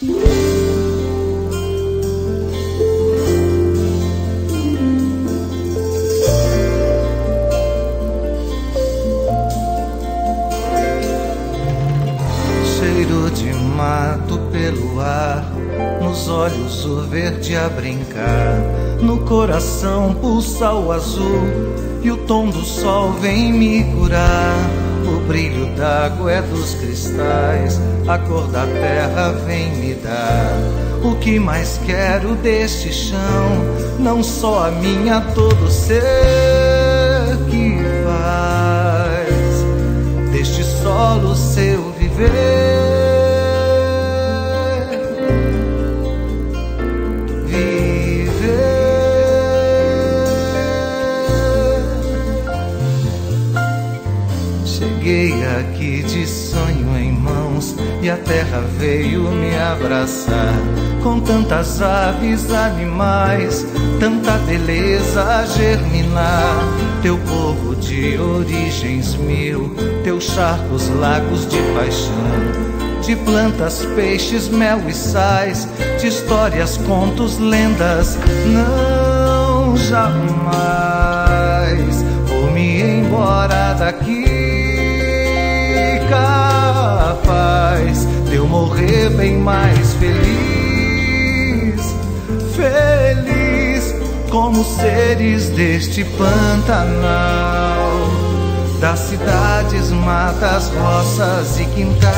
Cheiro de mato pelo ar, nos olhos o verde a brincar, no coração pulsa o azul e o tom do sol vem me curar. O brilho d'água é dos cristais, a cor da terra vem me dar. O que mais quero deste chão, não só a minha, todo ser que faz deste solo seu viver. Cheguei aqui de sonho em mãos e a terra veio me abraçar, com tantas aves, animais, tanta beleza a germinar. Teu povo de origens mil, teus charcos, lagos de paixão, de plantas, peixes, mel e sais, de histórias, contos, lendas. Não, jamais vou me embora daqui, capaz de eu morrer bem mais feliz, feliz como seres deste Pantanal, das cidades, matas, roças e quintais.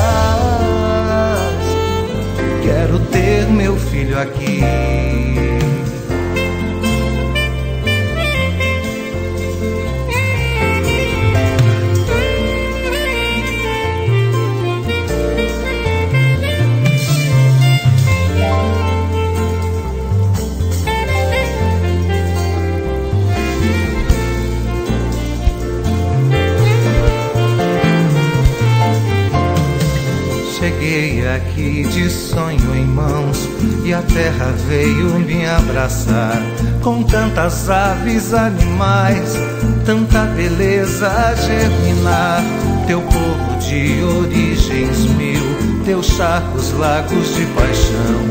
Quero ter meu filho aqui. Cheguei aqui de sonho em mãos e a terra veio me abraçar, com tantas aves, animais, tanta beleza a germinar. Teu povo de origens mil, teus charcos, lagos de paixão,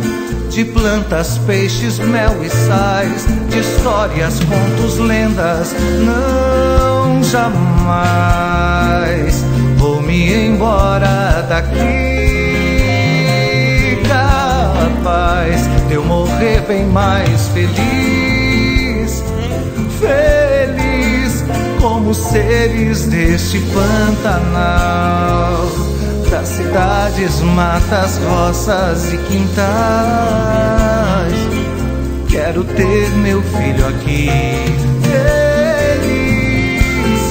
de plantas, peixes, mel e sais, de histórias, contos, lendas. Não, jamais vou me embora daqui, capaz de eu morrer bem mais feliz, feliz como seres deste Pantanal, das cidades, matas, roças e quintais. Quero ter meu filho aqui, feliz,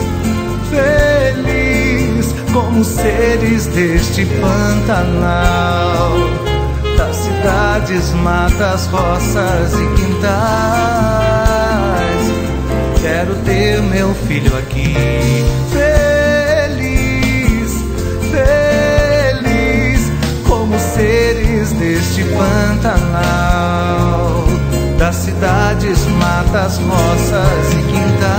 feliz como seres deste Pantanal, das cidades, matas, roças e quintais. Quero ter meu filho aqui, feliz, feliz como seres deste Pantanal, das cidades, matas, roças e quintais.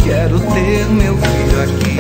Quero ter meu filho aqui.